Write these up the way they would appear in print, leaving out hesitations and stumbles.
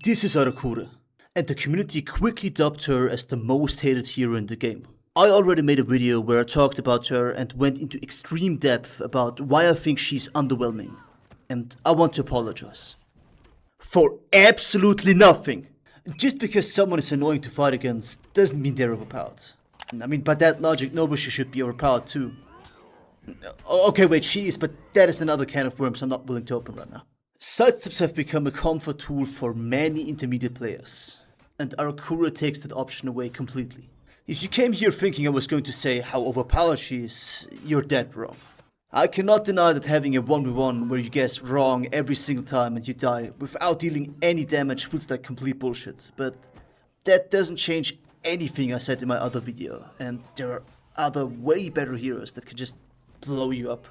This is Arakure, and the community quickly dubbed her as the most hated hero in the game. I already made a video where I talked about her and went into extreme depth about why I think she's underwhelming, and I want to apologize. For absolutely nothing! Just because someone is annoying to fight against doesn't mean they're overpowered. I mean, by that logic, nobody should be overpowered too. Okay, wait, she is, but that is another can of worms I'm not willing to open right now. Sidesteps have become a comfort tool for many intermediate players, and Arakure takes that option away completely. If you came here thinking I was going to say how overpowered she is, you're dead wrong. I cannot deny that having a 1v1 where you guess wrong every single time and you die without dealing any damage feels like complete bullshit, but that doesn't change anything I said in my other video, and there are other way better heroes that can just blow you up.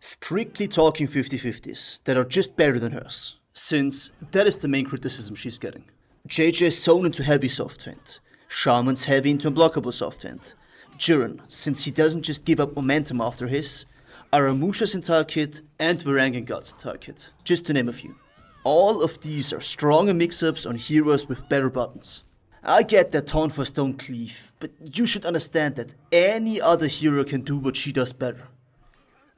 Strictly talking 50-50s that are just better than hers, since that is the main criticism she's getting. JJ is sewn into heavy soft feint, Shaman's heavy into unblockable soft feint, Jiren, since he doesn't just give up momentum after his, Aramusha's entire kit, and Varangian God's entire kit, just to name a few. All of these are stronger mix-ups on heroes with better buttons. I get that Tonfas don't cleave, but you should understand that any other hero can do what she does better.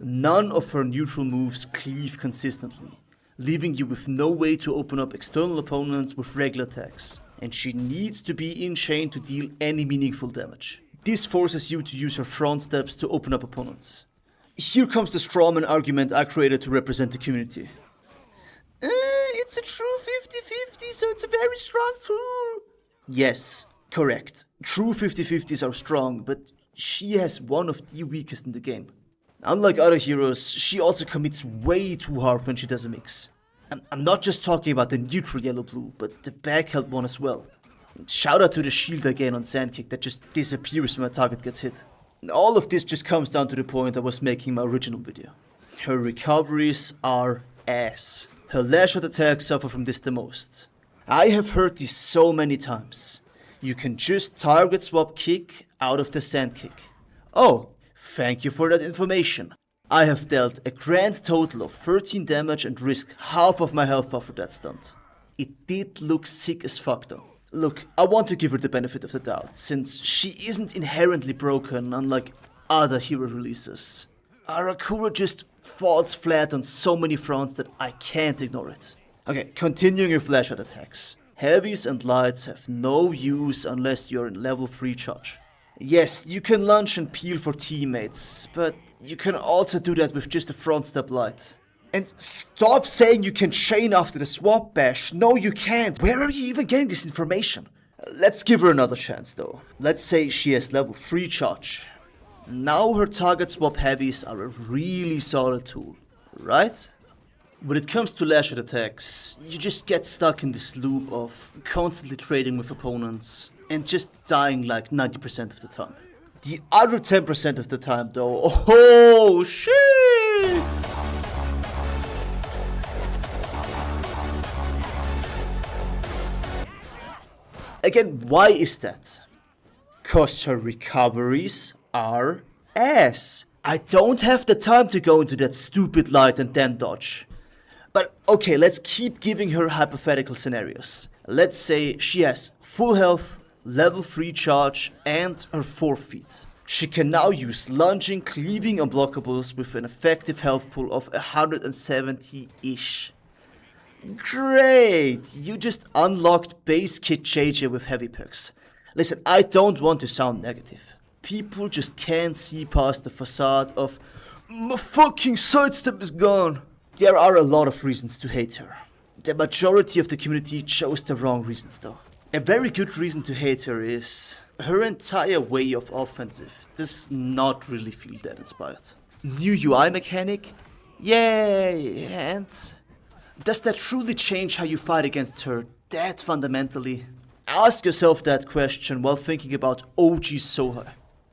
None of her neutral moves cleave consistently, leaving you with no way to open up external opponents with regular attacks, and she needs to be in chain to deal any meaningful damage. This forces you to use her front steps to open up opponents. Here comes the strawman argument I created to represent the community. It's a true 50-50, so it's a very strong tool. Yes, correct. True 50-50s are strong, but she has one of the weakest in the game. Unlike other heroes, she also commits way too hard when she does a mix. I'm not just talking about the neutral yellow-blue, but the backheld one as well. Shout out to the shield I gain on Sandkick that just disappears when my target gets hit. All of this just comes down to the point I was making in my original video. Her recoveries are ass. Her Lash attacks suffer from this the most. I have heard this so many times. You can just target swap kick out of the Sandkick. Oh, thank you for that information. I have dealt a grand total of 13 damage and risked half of my health bar for that stunt. It did look sick as fuck though. Look, I want to give her the benefit of the doubt, since she isn't inherently broken unlike other hero releases. Arakure just falls flat on so many fronts that I can't ignore it. Okay, continuing with flash out attacks. Heavies and lights have no use unless you're in level 3 charge. Yes, you can lunge and peel for teammates, but you can also do that with just a front step light. And stop saying you can chain after the swap bash. No, you can't. Where are you even getting this information? Let's give her another chance though. Let's say she has level 3 charge. Now her target swap heavies are a really solid tool, right? When it comes to lash out attacks, you just get stuck in this loop of constantly trading with opponents and just dying like 90% of the time. The other 10% of the time though, oh shit! Again, why is that? 'Cause her recoveries are ass. I don't have the time to go into that stupid light and then dodge. But okay, let's keep giving her hypothetical scenarios. Let's say she has full health, level 3 charge, and her 4 feet. She can now use lunging, cleaving unblockables with an effective health pool of 170-ish. Great! You just unlocked base kit JJ with heavy perks. Listen, I don't want to sound negative. People just can't see past the facade of my fucking sidestep is gone. There are a lot of reasons to hate her. The majority of the community chose the wrong reasons though. A very good reason to hate her is her entire way of offensive does not really feel that inspired. New UI mechanic? Yay! And does that truly change how you fight against her that fundamentally? Ask yourself that question while thinking about OG Soha.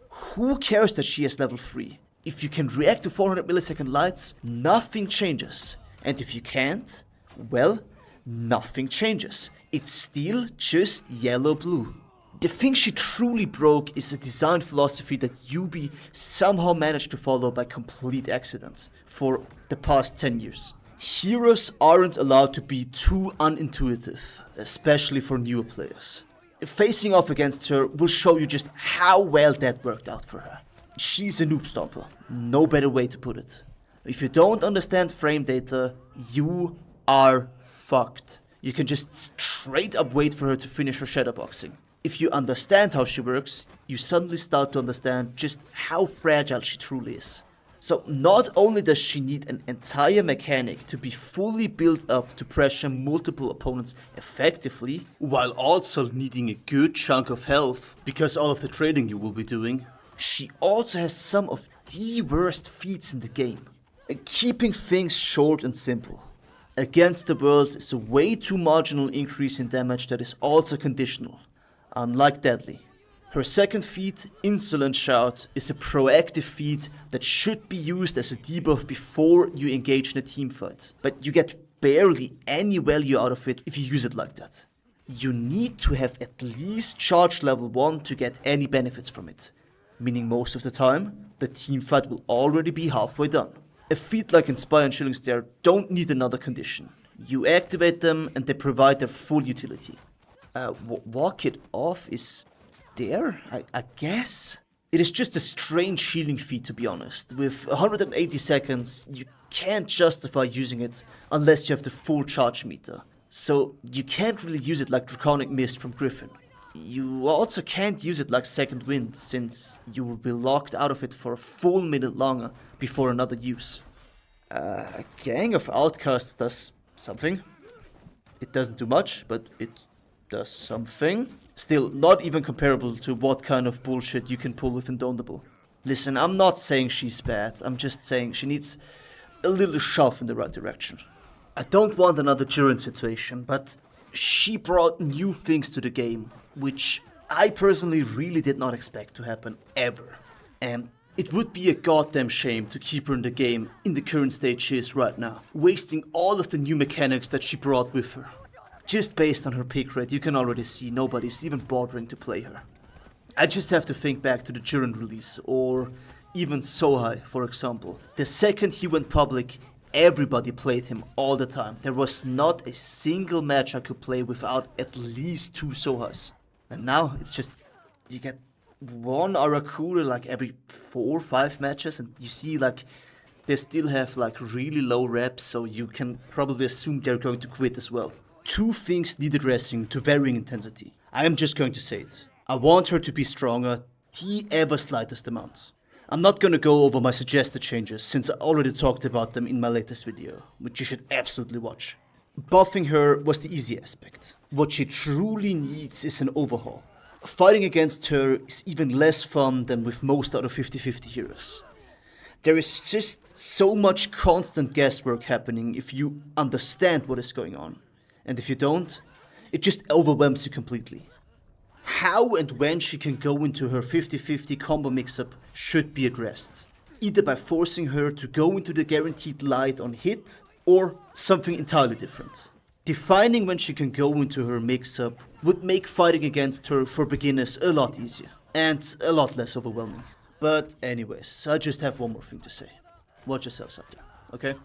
Who cares that she has level 3? If you can react to 400 millisecond lights, nothing changes. And if you can't, well, nothing changes. It's still just yellow-blue. The thing she truly broke is a design philosophy that Ubi somehow managed to follow by complete accident for the past 10 years. Heroes aren't allowed to be too unintuitive, especially for newer players. Facing off against her will show you just how well that worked out for her. She's a noob stomper, no better way to put it. If you don't understand frame data, you are fucked. You can just straight up wait for her to finish her shadowboxing. If you understand how she works, you suddenly start to understand just how fragile she truly is. So not only does she need an entire mechanic to be fully built up to pressure multiple opponents effectively, while also needing a good chunk of health because all of the trading you will be doing, she also has some of the worst feats in the game. Keeping things short and simple. Against the world is a way too marginal increase in damage that is also conditional, unlike Deadly. Her second feat, Insolent Shout, is a proactive feat that should be used as a debuff before you engage in a teamfight, but you get barely any value out of it if you use it like that. You need to have at least charge level 1 to get any benefits from it, meaning most of the time, the teamfight will already be halfway done. A feat like Inspire and Chilling Stare don't need another condition. You activate them and they provide their full utility. Walk It Off is there, I guess? It is just a strange healing feat, to be honest. With 180 seconds, you can't justify using it unless you have the full charge meter. So you can't really use it like Draconic Mist from Griffin. You also can't use it like Second Wind, since you will be locked out of it for a full minute longer before another use. A Gang of Outcasts does something. It doesn't do much, but it does something. Still, not even comparable to what kind of bullshit you can pull with Indomitable. Listen, I'm not saying she's bad, I'm just saying she needs a little shove in the right direction. I don't want another Jiren situation, but she brought new things to the game, which I personally really did not expect to happen ever. And it would be a goddamn shame to keep her in the game in the current state she is right now, wasting all of the new mechanics that she brought with her. Just based on her pick rate, you can already see nobody's even bothering to play her. I just have to think back to the Jiren release, or even Sohai, for example. The second he went public, everybody played him all the time. There was not a single match I could play without at least 2 Sohais. And now it's just, you get one Arakure like every 4 or 5 matches, and you see like they still have like really low reps, so you can probably assume they're going to quit as well. 2 things need addressing to varying intensity. I am just going to say it. I want her to be stronger, the ever slightest amount. I'm not gonna go over my suggested changes, since I already talked about them in my latest video, which you should absolutely watch. Buffing her was the easy aspect. What she truly needs is an overhaul. Fighting against her is even less fun than with most other 50-50 heroes. There is just so much constant guesswork happening if you understand what is going on. And if you don't, it just overwhelms you completely. How and when she can go into her 50-50 combo mix-up should be addressed. Either by forcing her to go into the guaranteed light on hit, or something entirely different. Defining when she can go into her mix-up would make fighting against her for beginners a lot easier, and a lot less overwhelming. But anyways, I just have one more thing to say. Watch yourselves out there, okay?